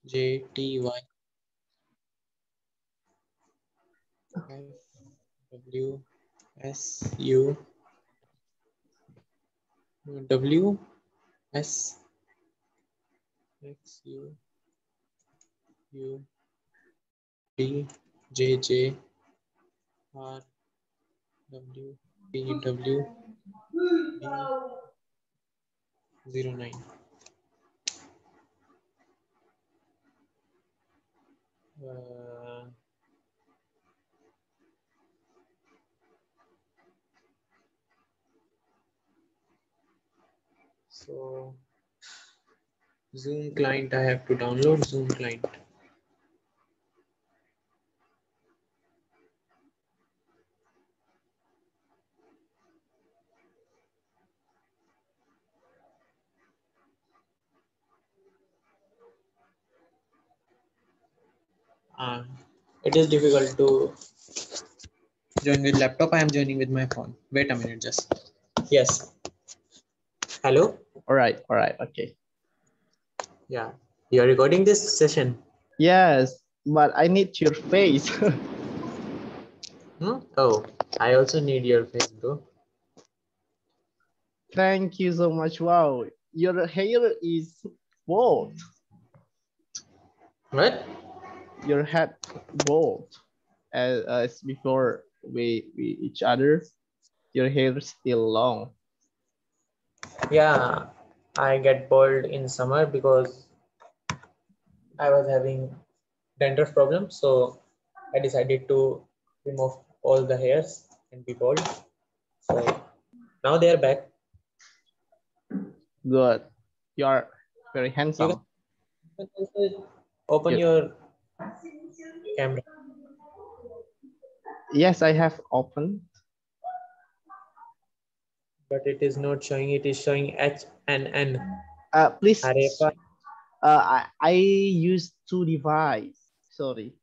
JTY FWSU WD09. So Zoom client, I have to download Zoom client. It is difficult to join with laptop. I am joining with my phone. Wait a minute, just. Yes. Hello. All right. Okay. Yeah. You are recording this session. Yes, but I need your face. Oh, I also need your face, bro. Thank you so much. Wow, your hair is bald. What? Your head bald. As before we each other, your hair is still long. Yeah, I get bald in summer because I was having dandruff problem, so I decided to remove all the hairs and be bald. So now they are back. Good. You are very You handsome. can also open You, your camera, yes, I have opened. but it is not showing. It is showing HNN. Please. Arepa. I use two device. Sorry.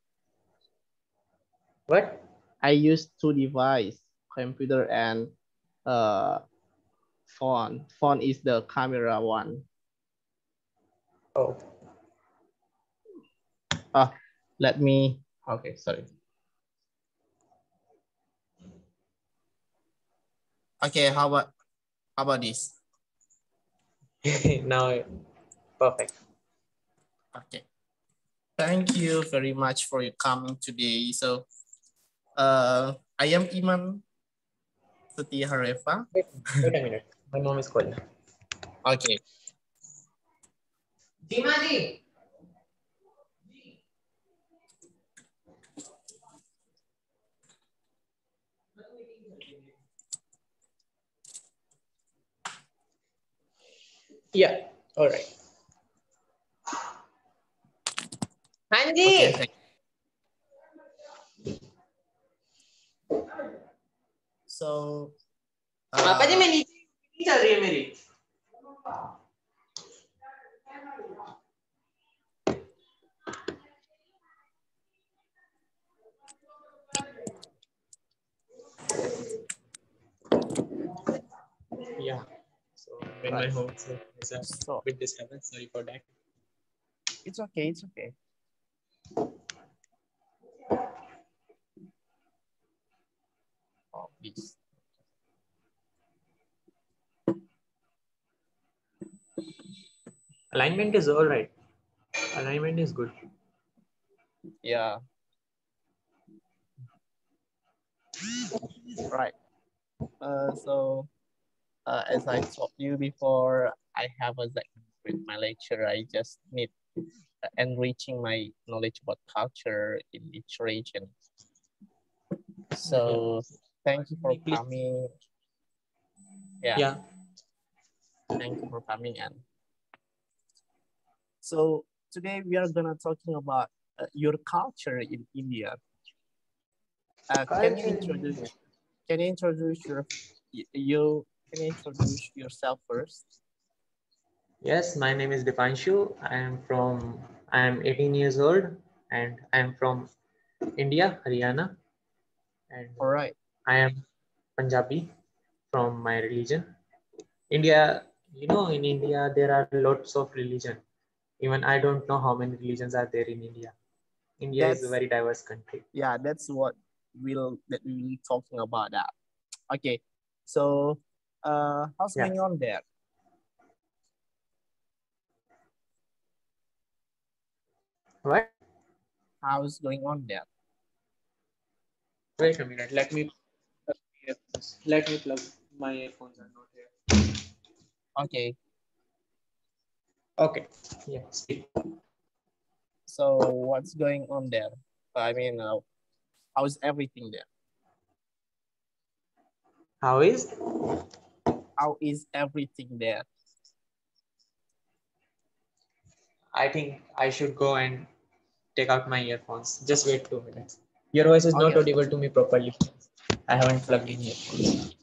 What? I use two device, computer and phone. Phone is the camera one. Oh. Let me. Okay, sorry. Okay, how about this? Now, perfect. Okay. Thank you very much for your coming today. So, I am Iman Setia Hareva. Wait a minute. My mom is calling. Okay. Dimadi. Yeah. All right. Hanji. Okay. So, पापा जी मैं नीचे नहीं चल रही है मेरी. Yeah. So when my home is a bit disturbance, sorry for that. It's okay. It's okay. Oh, please. Alignment is all right. Alignment is good. Yeah. Right. So, as I told you before, I have a segment with my lecture. I just need enriching my knowledge about culture in each region. So, thank you for coming. Yeah. Thank you for coming. And so today we are gonna talking about your culture in India. Can you introduce yourself first? Yes, my name is Dipanshu. I am 18 years old and I am from India, Haryana. And All right. I am Punjabi from my religion. India, in India there are lots of religion. Even I don't know how many religions are there in India. India is a That's very diverse country. yeah, that's what we will be talking about that. Okay, so how's Yeah. going on there? What? How's going on there? Wait a minute. Let me plug my earphones. Are not here. Okay, Okay. Yeah. Speak. so what's going on there? I mean, how's everything there? How is? How is everything there? I think I should go and take out my earphones. Just wait 2 minutes. Your voice is not Okay, audible to me properly. I haven't plugged in earphones.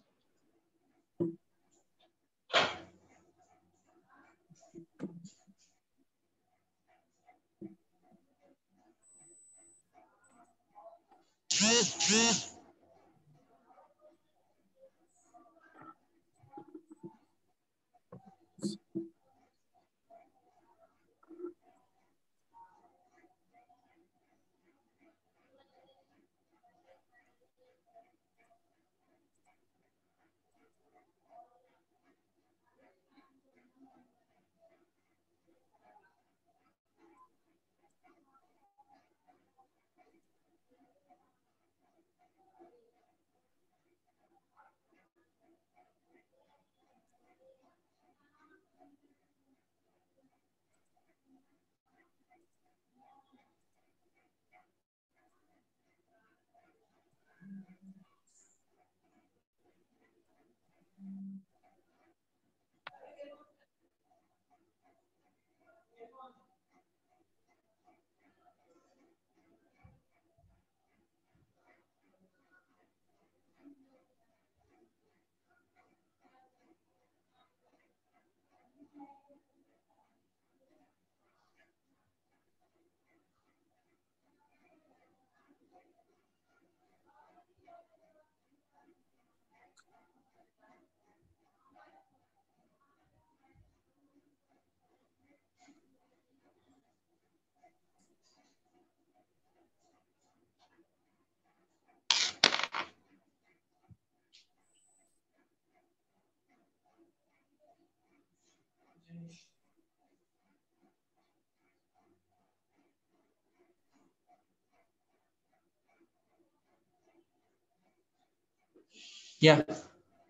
Yeah.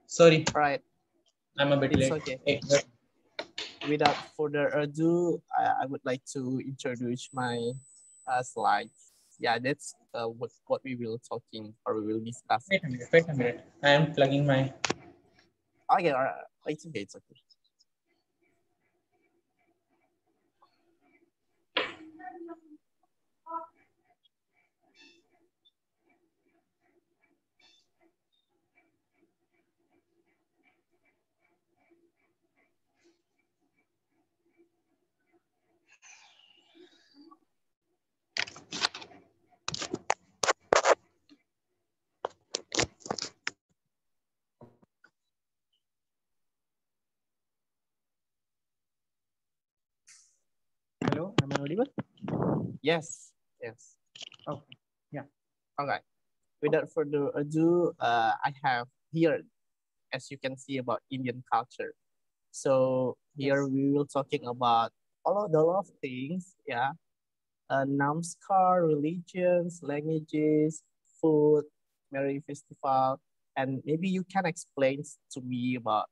Sorry, all right, I'm a bit it's late. okay. Hey, Without further ado, I would like to introduce my slides. Yeah, that's what we will talking or we will discuss. wait a minute. Wait a minute. I am plugging my. Okay, all right. It's okay. It's okay. Hello, am I audible? Yes. Yes. Okay. Yeah. Okay. Without further ado, I have here, as you can see, about Indian culture. So here Yes. we will talking about all of the lot of things. Yeah. Namaskar, religions, languages, food, Merry Festival, and maybe you can explain to me about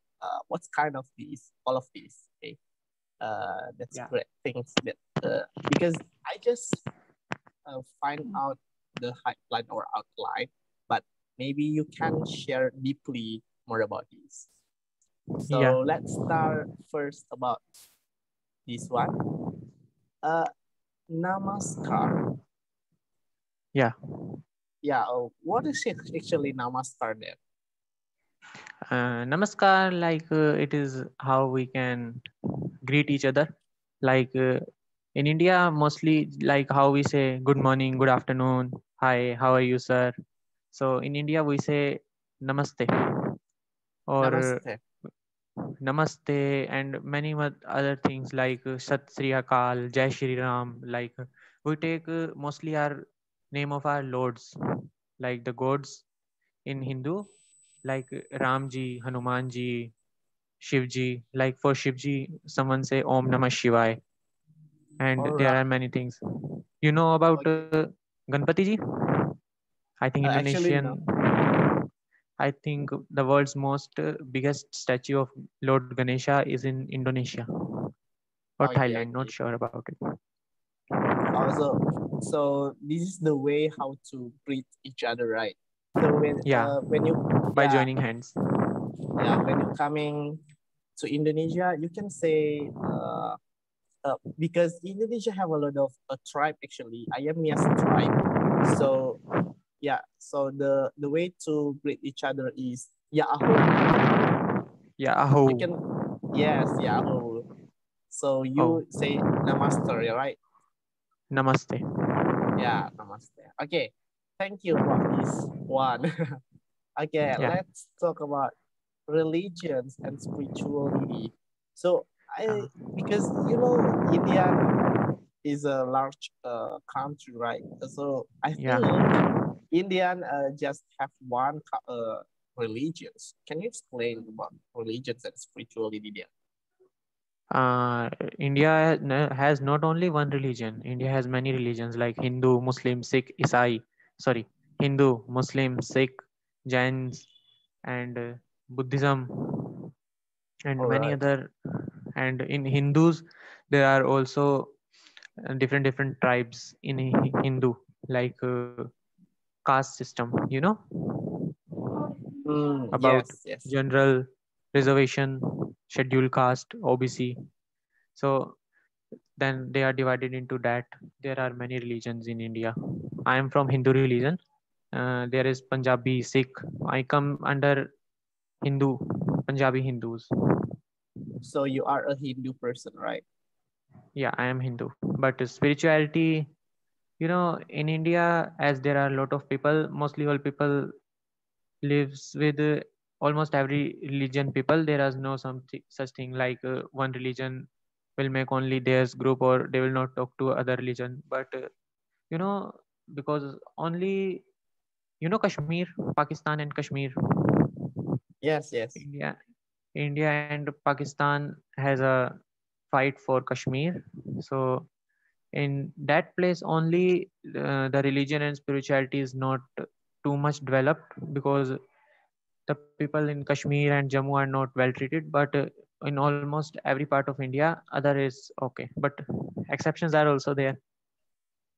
what's kind of these, all of these. Okay, that's Yeah. great things that because I just find out the outline or outline, but maybe you can share deeply more about this. Yeah. So let's start first about this one. Uh, Namaskar. Yeah. Yeah, what is it actually Namaskar there? Namaskar, like it is how we can greet each other. Like in India, mostly like how we say good morning, good afternoon, hi, how are you, sir? So in India, we say namaste or Namaste. Namaste, and many other things like Sat Sri Akal, Jai Shri Ram. Like we take mostly our name of our lords, like the gods in Hindu, like Ramji, Hanumanji, Shivji. Like for Shivji, someone say Om Namah Shivaya, and All there are right. many things. You know about Okay. Ganpati ji? I think Actually, Indonesian. no. I think the world's most biggest statue of Lord Ganesha is in Indonesia or Okay, Thailand. Not okay. sure about it. Also, so this is the way how to greet each other, right? So Yeah, when you by yeah joining hands. when you coming to Indonesia, you can say because Indonesia have a lot of tribe actually. Ayamias tribe. So yeah, so the way to greet each other is ya aho. Yeah, You aho. can yes ya aho. So Oh, you say namaste, right? namaste. Yeah, namaste. Okay, thank you about this one. Okay, Yeah. let's talk about religions and spirituality. So I Uh, because you know Indian is a large country, right? So I yeah. think Indian just have one religions. Can you explain about religions and spirituality there? Uh, India has not only one religion. India has many religions like Hindu, Muslim, Sikh, Isai. Sorry, Hindu, Muslim, Sikh, Jains, and Buddhism, and All many right. other. And in Hindus, there are also different tribes in Hindu, like caste system. You know about Yes, yes. general reservation, scheduled caste, OBC. So then they are divided into that. There are many religions in India. I am from Hindu religion. There is Punjabi, Sikh. I come under Hindu, Punjabi Hindus. So you are a Hindu person, right? Yeah, I am Hindu. But spirituality, in India, as there are a lot of people, mostly all people lives with almost every religion people. There is no such thing like one religion will make only theirs group, or they will not talk to other religion. But you know because only Kashmir, Pakistan and Kashmir, Yes, yes. India and Pakistan has a fight for Kashmir. So in that place only, the religion and spirituality is not too much developed, because the people in Kashmir and Jammu are not well treated. But in almost every part of India, other is okay. But exceptions are also there,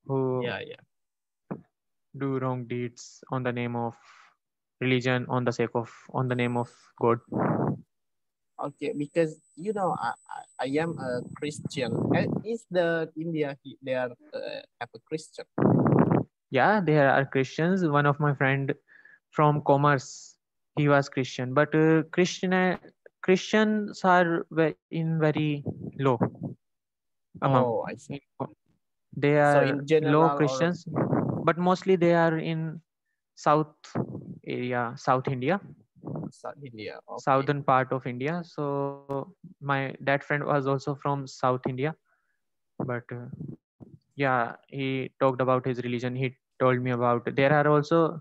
who Yeah, yeah. do wrong deeds on the name of religion, on the name of God. Okay, because I am a Christian. Is the India they are have a Christian? Yeah, there are Christians. One of my friend from commerce, he was Christian. But Christians are in very low amount. Oh, I see. They So are in low general or Christians, but mostly they are in south area, South India, South India? Okay. southern part of India. So my that friend was also from South India. But yeah, he talked about his religion. He told me about, there are also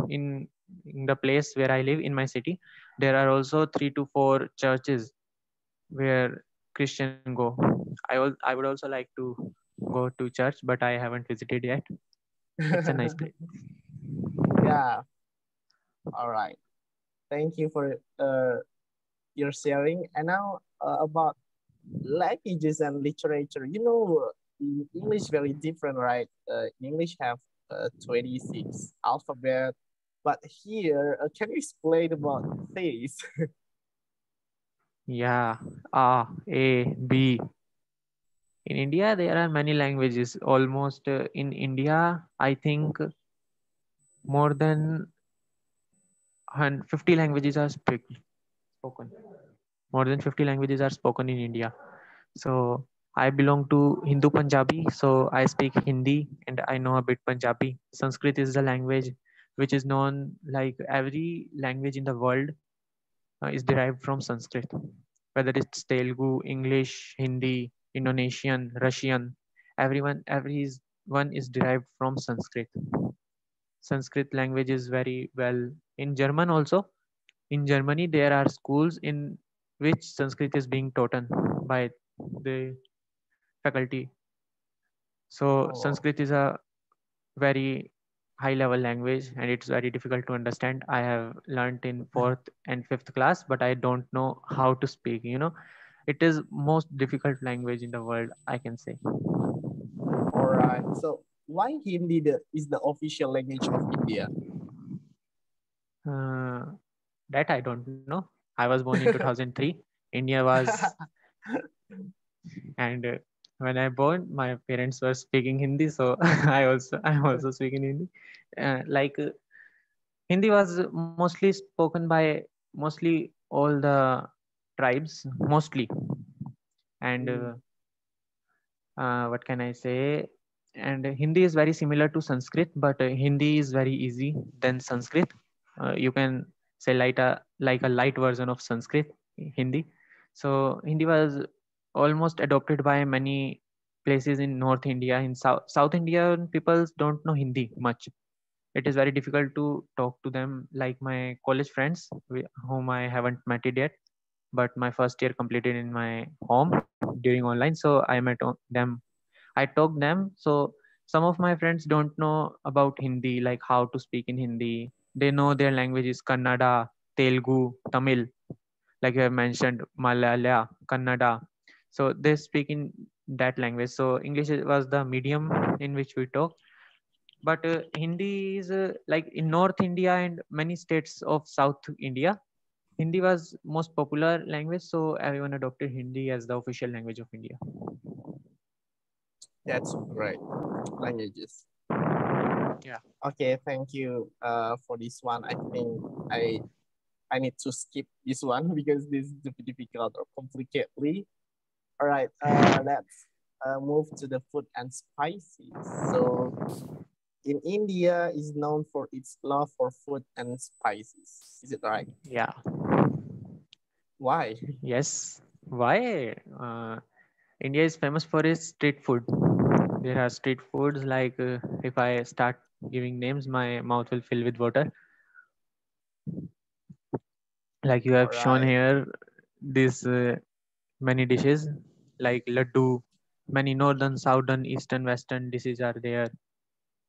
in in the place where I live in my city, there are also 3 to 4 churches where Christian go. I would also like to go to church, but I haven't visited yet. It's a nice place. Yeah. All right. Thank you for your sharing. And now about languages and literature. In English very different, right? English have 26 alphabet, but here, can you explain about this? Yeah, A, B. In India, there are many languages. Almost in India, I think more than 50 languages are spoken. More than 50 languages are spoken in India. So I belong to Hindu Punjabi, so I speak Hindi and I know a bit Punjabi. Sanskrit is the language which is known like every language in the world. is derived from Sanskrit, whether it's Telugu, English, Hindi, Indonesian, Russian. Everyone is derived from Sanskrit. Sanskrit language is very well in German also. In Germany, there are schools in which Sanskrit is being taught by the faculty. So Oh, Sanskrit is a very high level language and it's very difficult to understand. I have learned in fourth and fifth class, but I don't know how to speak. It is most difficult language in the world, I can say. all right. So why Hindi is the official language of India? Uh, that I don't know. I was born in 2003. India was, and when I born, my parents were speaking Hindi, so I'm also speaking Hindi. Like Hindi was mostly spoken by mostly all the tribes, mostly, and Mm, what can I say? And Hindi is very similar to Sanskrit, but Hindi is very easy than Sanskrit. You can say like a light version of Sanskrit, Hindi. So Hindi was almost adopted by many places in North India. In South Indian people don't know Hindi much. It is very difficult to talk to them, like my college friends whom I haven't met it yet, but my first year completed in my home during online, so I met them. I talked them. So some of my friends don't know about Hindi, like how to speak in Hindi. They know their language is Kannada, Telugu, Tamil, like you have mentioned, Malaya, Kannada. So they speak in that language. So English was the medium in which we talk. But Hindi is like in North India and many states of South India. Hindi was most popular language, so everyone adopted Hindi as the official language of India. that's great. Languages. Yeah. Okay, thank you for this one. I think I need to skip this one because this is difficult or complicatedly. All right, let's move to the food and spices. So in India is known for its love for food and spices. Is it right? Yeah. Why? Yes. Why? India is famous for its street food. There are street foods like if I start giving names, my mouth will fill with water. Like you All have shown right. here, these many dishes like laddu, many northern, southern, eastern, western dishes are there,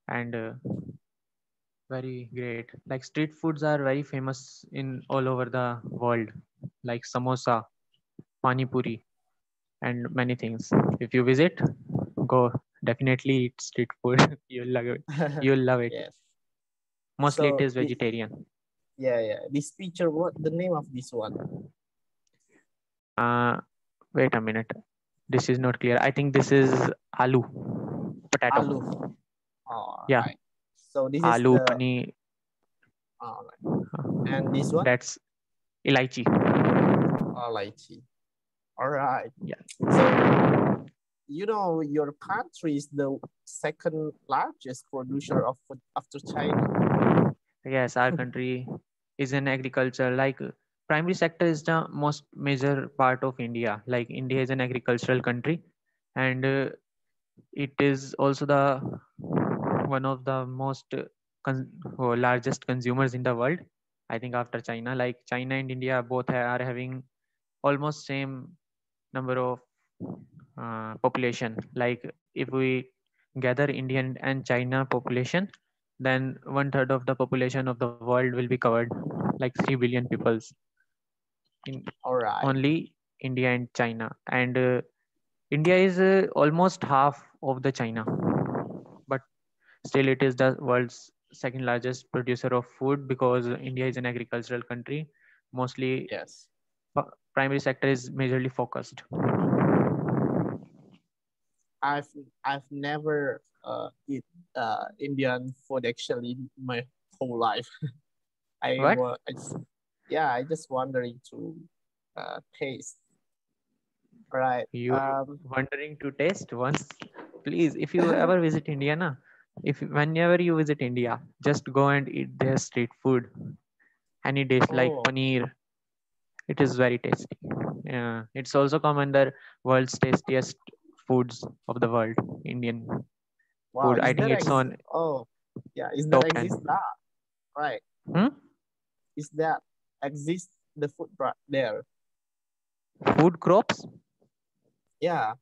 and very great. Like street foods are very famous in all over the world, like samosa, pani puri, and many things. If you visit, go definitely eat street food. You'll love it. You'll love it. Yes. Mostly it So is vegetarian. yeah. This picture, what the name of this one? Uh, wait a minute. This is not clear. I think this is aloo, potato. Aloo. All Yeah, right. So this is aloo, the pani. all right. And this one? That's elaichi. Lychee. All right. Yeah. So your country is the second largest producer of food after China. Yes, our country is in agriculture. Like primary sector is the most major part of India. Like India is an agricultural country, and it is also the one of the most largest consumers in the world. I think after China, like China and India both are having almost same number of population. Like if we gather Indian and China population, then one third of the population of the world will be covered, like 3 billion peoples in All right. only India and China. And India is almost half of the China, but still it is the world's second largest producer of food because India is an agricultural country. Mostly Yes. primary sector is majorly focused. I've I've never eat Indian food actually in my whole life. I What? was I just wondering to taste. Right. You wondering to taste once? Please, if you ever visit India, na, if whenever you visit India, just go and eat their street food. Any dish like Oh, paneer, It is very tasty. It's also come under world's tastiest foods of the world. Indian Wow, food. I is think that it's on oh yeah, is that top 10. exist that right? Hmm? Is that exist the food right there? Food crops? Yeah,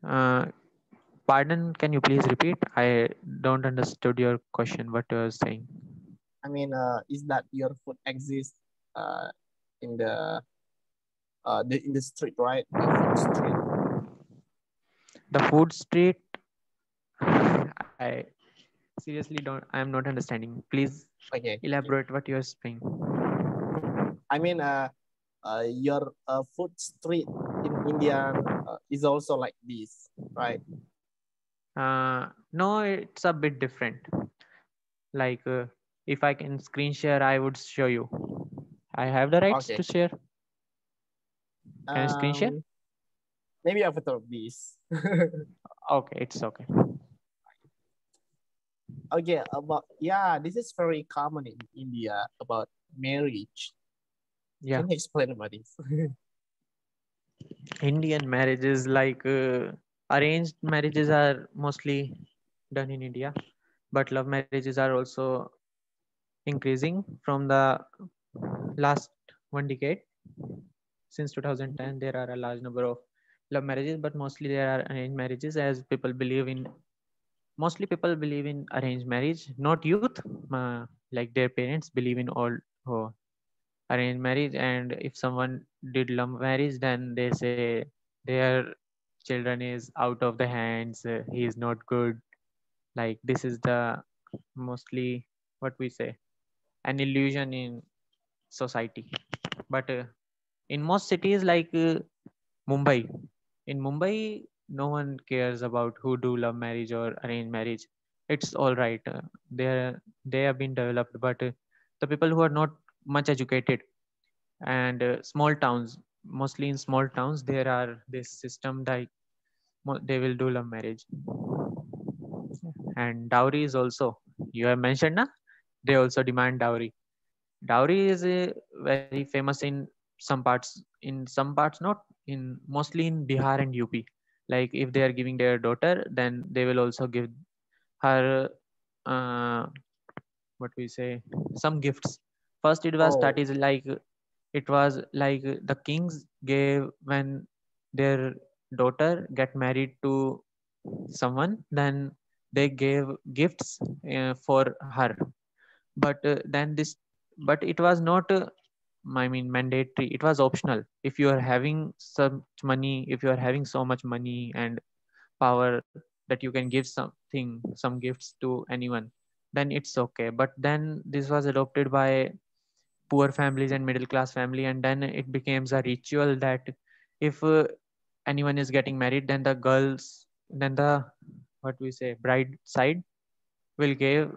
Uh, Pardon, can you please repeat? I don't understood your question, what you were saying. I mean, is that your food exist uh in the in the street, right? The food street. The food street, I seriously don't, I am not understanding. Please Okay, okay. elaborate what you are saying. I mean, your food street in Indian is also like this, right? No, it's a bit different. Like, if I can screen share, I would show you. I have the rights to Okay. share. Can I screen share? Um, maybe after this. Okay, it's okay. Okay, about yeah, this is very common in India about marriage. Yeah, Can you explain about this? Indian marriages, like, arranged marriages are mostly done in India, but love marriages are also increasing from the last one decade. Since Mhm. 2010, there are a large number of love marriages, but mostly there are arranged marriages, as people believe in, mostly people believe in arranged marriage, not youth, like their parents believe in all, oh, arranged marriage. And if someone did love marriage, then they say their children is out of the hands, he is not good. Like, this is the mostly what we say, an illusion in society. But in most cities, like, Mumbai, in Mumbai, no one cares about who do love marriage or arranged marriage. It's all right. They have been developed, but the people who are not much educated, and small towns, mostly in small towns, there are this system like, they will do love marriage. And dowry is also, you have mentioned na, they also demand dowry. Dowry is very famous in some parts, not in, mostly in Bihar and UP. Like, if they are giving their daughter, then they will also give her, uh, what we say, some gifts. First it was Oh, started like, it was like the kings gave, when their daughter get married to someone, then they gave gifts for her. But then this, but it was not, I mean, mandatory. It was optional. If you are having some money, if you are having so much money and power that you can give something, some gifts to anyone, then it's okay. But then this was adopted by poor families and middle class family, and then it becomes a ritual that if anyone is getting married, then the girls, then the, what we say, bride side will give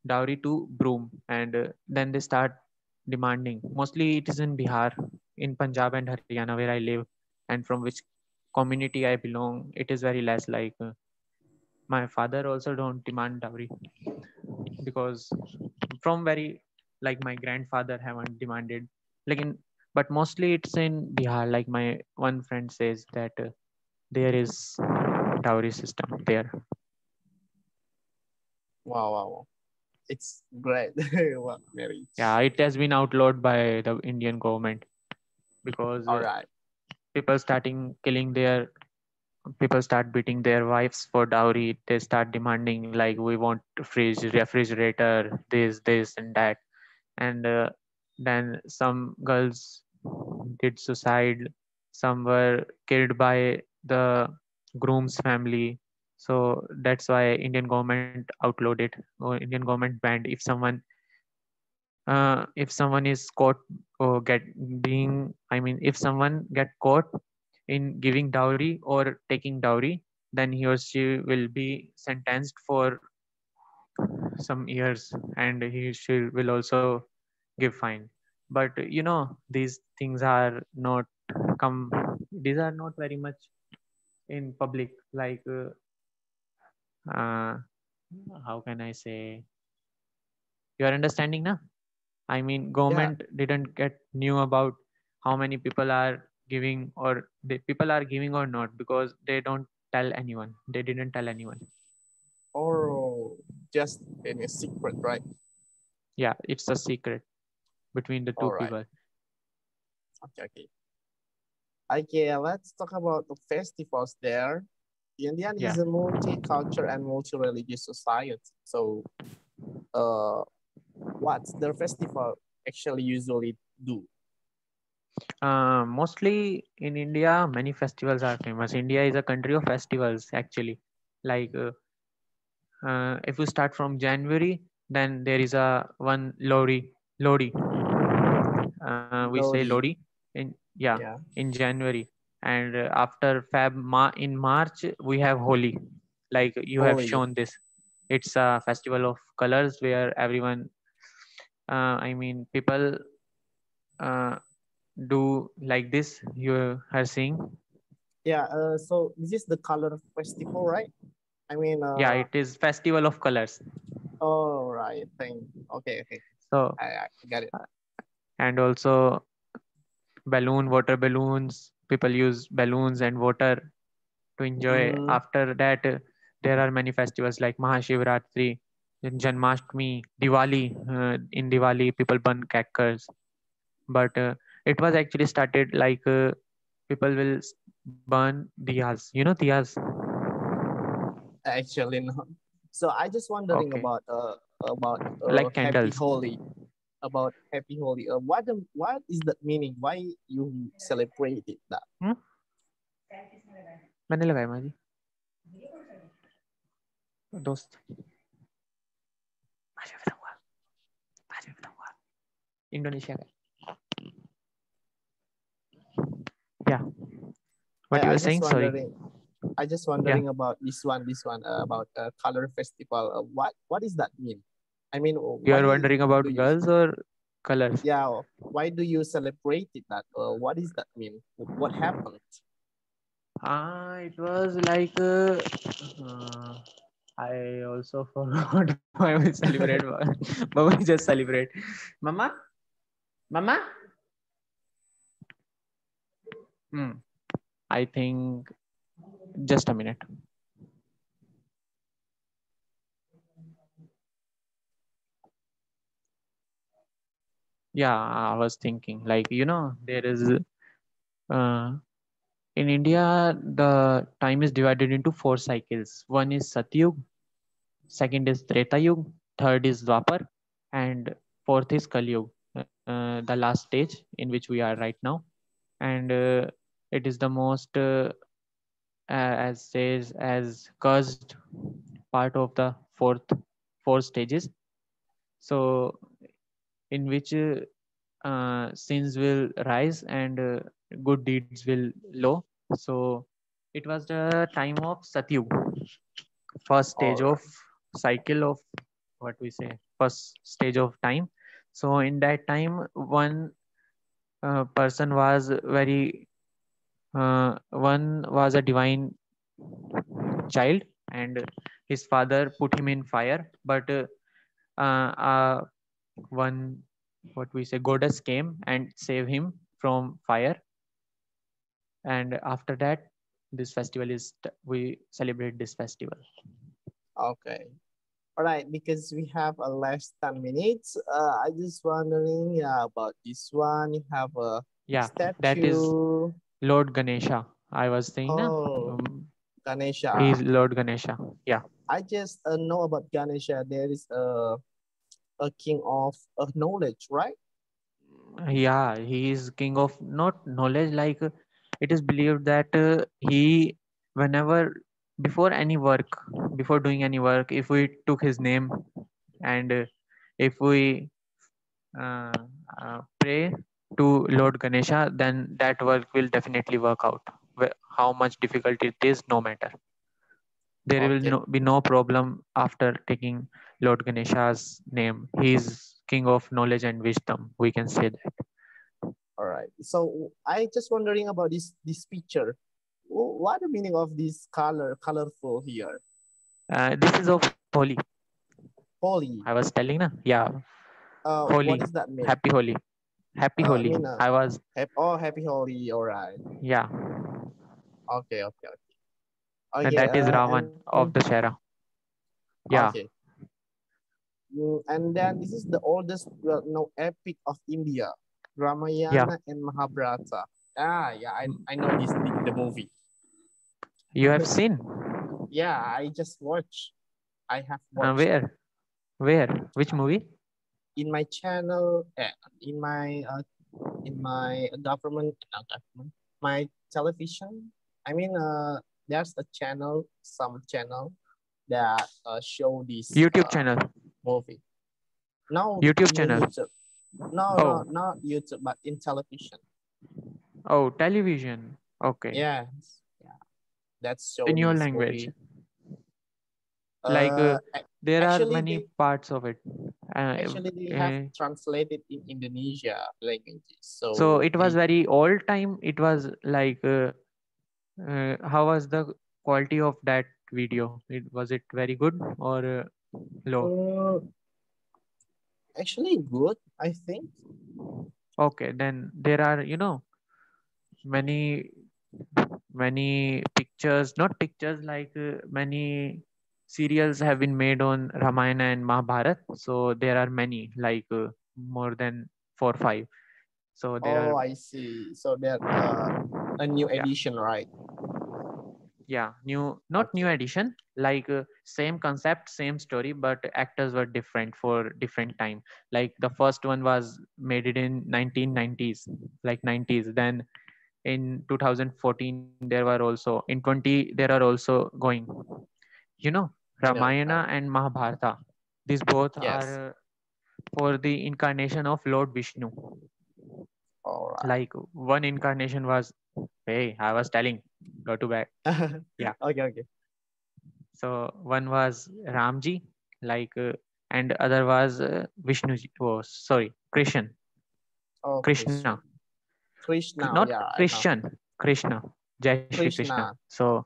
dowry to broom, and then they start demanding. Mostly it is in Bihar, in Punjab and Haryana, where I live, and from which community I belong, it is very less. Like, my father also don't demand dowry, because from very, like, my grandfather haven't demanded, like in, but mostly it's in Bihar. Like, my one friend says that there is dowry system there. wow, wow, wow. It's great. What Yeah, marriage? it has been outlawed by the Indian government, because All right. people starting killing their, people start beating their wives for dowry. They start demanding, like, we want fridge, refrigerator, this and that. And then some girls did suicide, some were killed by the groom's family. So that's why Indian government outlawed it, or Indian government banned. If someone is caught, or get being, I mean, if someone get caught in giving dowry or taking dowry, then he or she will be sentenced for some years, and she will also give fine. But these things are not come, these are not very much in public. Like, uh, how can I say, you are understanding now? I mean, Yeah. government didn't get knew about how many people are giving, or the people are giving or not, because they don't tell anyone. They didn't tell anyone. Or just in a secret, right? Yeah, it's a secret between the two All right. people. Okay, okay. Okay, let's talk about the festivals there. India Yeah. is a multicultural and multi-religious society. So, uh, what's the festival actually usually do? Mostly in India, many festivals are famous. India is a country of festivals, actually. Like, if we start from January, then there is a one Lodi. Lodi. We say Lodi Lodi. in, yeah, Yeah. in January, and after in March we have Holi. Like you have Holy. shown this. It's a festival of colors where everyone, I mean, people uh, do like this. You are seeing. Yeah. So this is the color festival, right? I mean, Yeah, it is festival of colors. all right. Thank. Okay. Okay. So, I got it. and also water balloons. People use balloons and water to enjoy. Mm, After that, there are many festivals like Mahashivratri, Janmashtami, Diwali. In Diwali, people burn crackers. But it was actually started like people will burn diyas. You know diyas? actually, no. So I just wondering Okay, about like Happy candles. Holi. About Happy Holi. What is the meaning? Why you celebrated that? Hmm? मैंने लगाया माजी दोस्त आज मैं बताऊंगा आज मैं बताऊंगा इंडोनेशिया का yeah what you I were just saying, sorry. wondering. I just Yeah, wondering about this one about color festival. What does that mean? I mean, you why are wondering do about you? girls or colors? Yeah, why do you celebrate it? That? What does that mean? What happened? It was like I also forgot why we celebrate, but we just celebrate. Mama, Mama. Hmm. I think just a minute. Yeah, I was thinking like there is uh, in India the time is divided into four cycles. One is Satyug, second is Treta Yug, third is Dwapar, and fourth is Kali Yug, the last stage in which we are right now. And it is the most as says as cursed part of the four stages. So in which sins will rise and good deeds will low. So it was the time of Satyug, first All stage of right. cycle of what we say, first stage of time. So in that time, one person was very one was a divine child, and his father put him in fire, but one what we say goddess came and saved him from fire. And after that, this festival is we celebrate this festival. Okay. All right. Because we have a less 10 minutes. I just wondering, yeah, about this one. You have a Yeah, that is statue. Lord Ganesha. I was saying na, Oh, he Ganesha. is Lord Ganesha. Yeah. I just know about Ganesha. There is a king of knowledge, right? Yeah, he is king of not knowledge. Like it is believed that he, whenever before any work, before doing any work, if we took his name and if we uh, pray to Lord Ganesha, then that work will definitely work out. How much difficult it is, no matter. There will Okay. be no problem after taking Lord Ganesha's name. He is king of knowledge and wisdom. We can say that. All right. So I just wondering about this picture. What the meaning of this colorful here? This is of Holi. I Holy. was telling, na? Yeah. What Holi, does that mean? Happy Holi, Happy I Holi. mean, I was, happy Holi. All right. yeah, Okay, okay, okay. and Okay, that is Ravan and of the Shara. Yeah, okay. And then this is the oldest epic of India, yeah. Ramayana and Mahabharata. Ah, yeah, I know this the movie. You have seen? Yeah, I just watched. I have watched Where? Where? Which movie? in my channel, in my government, not government, my television. I mean, there's a channel, some channel that show this YouTube channel. movie. No, YouTube in the channel. YouTube. No, no, Oh, not YouTube, but in television. oh, television. Okay. Yes, yeah, that's show In your this language. movie. Like there are Actually, many parts of it. Uh, they have uh, translated in Indonesia languages, so so it was they very old time. It was like how was the quality of that video? Was it very good or low? uh, actually good, I think. Okay, then there are many pictures, not pictures, like many serials have been made on Ramayana and Mahabharat. So there are many, like more than 4 5. So there Oh, are, I see. So that a new yeah, edition, right? yeah, not new Okay. edition, like same concept, same story, but actors were different for different time. Like the first one was made it in 1990s, like 90s. Then in 2014 there were also, in 20 there are also going, you know I know. Ramayana and Mahabharata. These both Yes. are for the incarnation of Lord Vishnu. All Like one incarnation was, hey, I was telling, go to back. right. Yeah. Okay, okay. So one was Ramji, like and other was Vishnu. Oh, sorry, Oh, Krishna, Krishna. Krishna, not yeah, I know. Christian, Krishna, Jai Shri Krishna. Krishna. So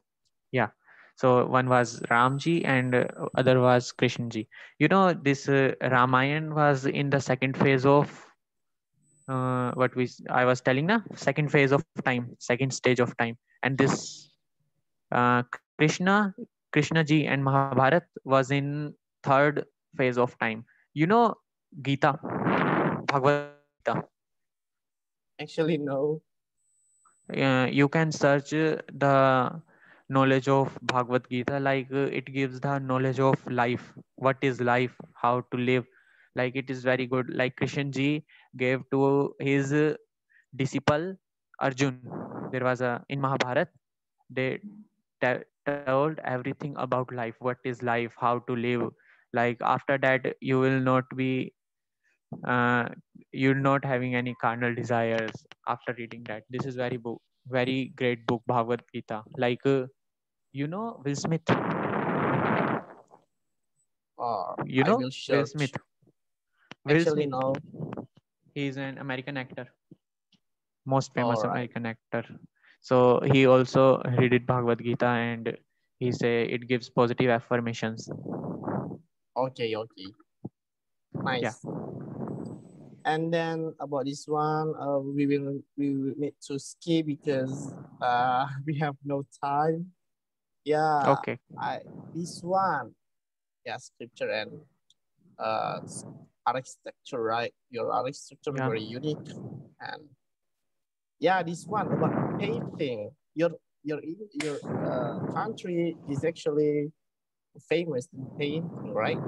yeah, so one was Ramji and other was Krishnji. This Ramayan was in the second phase of I was telling na, second phase of time, second stage of time. And this Krishna ji and Mahabharat was in third phase of time. Gita, Bhagavad Gita. Actually, no. You can search the knowledge of Bhagavad Gita, like it gives the knowledge of life, what is life, how to live. Like it is very good. Like Krishan ji gave to his disciple Arjun. There was a, in Mahabharat, they told everything about life, what is life, how to live. Like after that you will not be uh, you're not having any carnal desires after reading that. This is very great book, Bhagavad Gita. Like Will Smith. I will Will Smith. search. Will Actually, Smith. no. He is an American actor, most All famous right. American actor. So he also read it Bhagavad Gita, and he say it gives positive affirmations. Okay, okay. Yeah. Nice. And then about this one, we will need to skip because we have no time. Yeah, Okay. I this one, yeah, scripture and uh architecture, right? Your architecture Yeah. very unique, and yeah, this one about painting. Your country is actually famous in painting, right?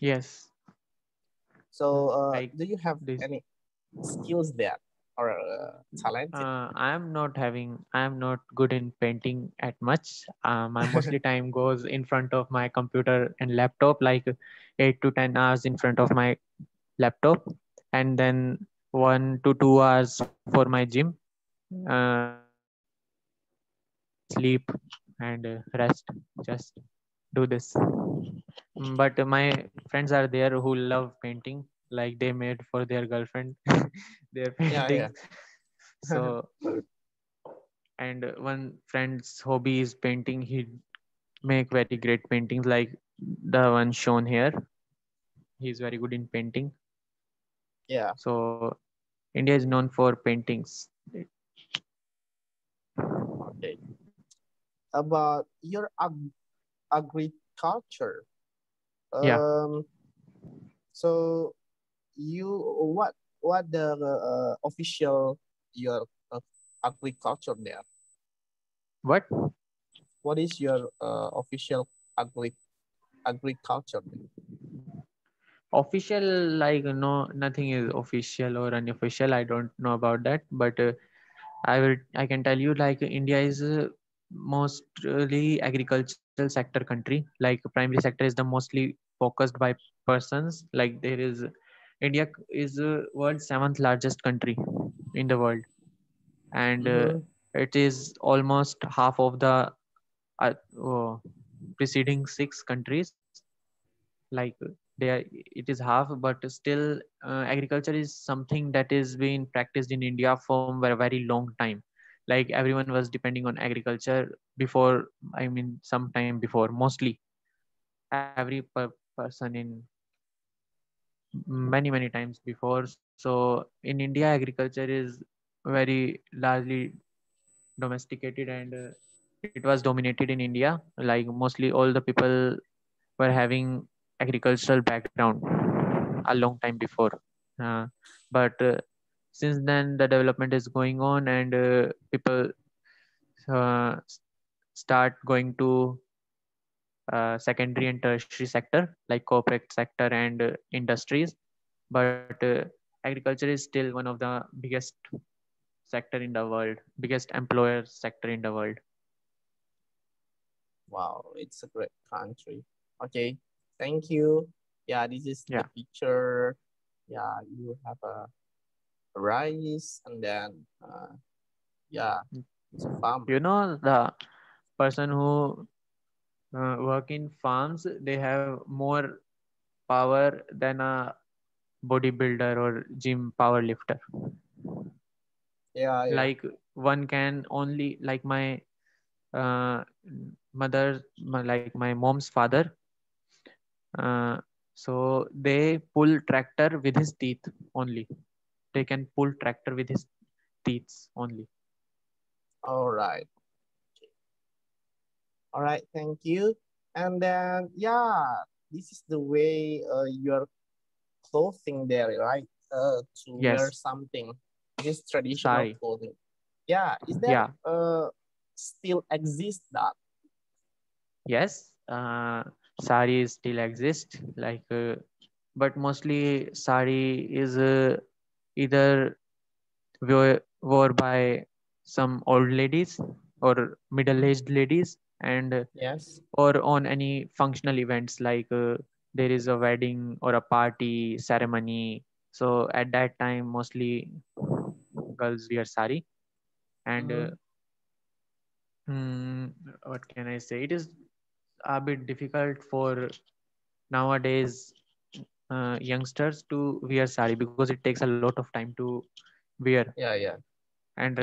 Yes. So Like do you have this. any skills there or talented? I am not good in painting at much. My mostly time goes in front of my computer and laptop, like 8 to 10 hours in front of my laptop, and then 1 to 2 hours for my gym. Then sleep and rest. Just do this. But my friends are there who love painting, like they made for their girlfriend their Yeah, yeah. paintings. So, and one friend's hobby is painting. He make very great paintings, like the one shown here. He's very good in painting. Yeah. So India is known for paintings. Okay. About your agriculture. Yeah. Um. So you what the official your agriculture there? What? What is your official agriculture there? Official, like, no, nothing is official or unofficial. I don't know about that, but I can tell you, like, India is mostly agricultural sector country. Like primary sector is the mostly focused by persons. Like there is India is world's seventh largest country in the world, and Mm-hmm. it is almost half of the uh, uh, preceding six countries. Like they are, it is half, but still agriculture is something that is being practiced in India from a very long time. Like everyone was depending on agriculture before, I mean sometime before, mostly every person in many times before. So in India agriculture is very largely domesticated, and it was dominated in India. Like mostly all the people were having agricultural background a long time before. Uh, but since then, the development is going on, and people start going to secondary and tertiary sector, like corporate sector and industries. But agriculture is still one of the biggest sector in the world, biggest employer sector in the world. Wow, it's a great country. Okay, thank you. Yeah, this is Yeah. the picture. Yeah, you have a rice and then yeah, it's a farmer. You know, the person who work in farms, they have more power than a bodybuilder or gym power lifter. Yeah, yeah. Like one can only, like my uh, like my mom's father, uh, so they pull tractor with his teeth only. They can pull tractor with his teeth only. All right. All right, thank you. And then yeah, this is the way you're clothing there, right? To wear Yes, something. This traditional sari. clothing. Yeah, is there Yeah. still exist that? Yes, saris still exist. Like, but mostly sari is either wore by some old ladies or middle-aged ladies, and Yes. or on any functional events, like there is a wedding or a party ceremony. So at that time, mostly girls wear sari, and Mm-hmm. hmm, what can I say? It is a bit difficult for nowadays youngsters to wear sari because it takes a lot of time to wear, Yeah, yeah. and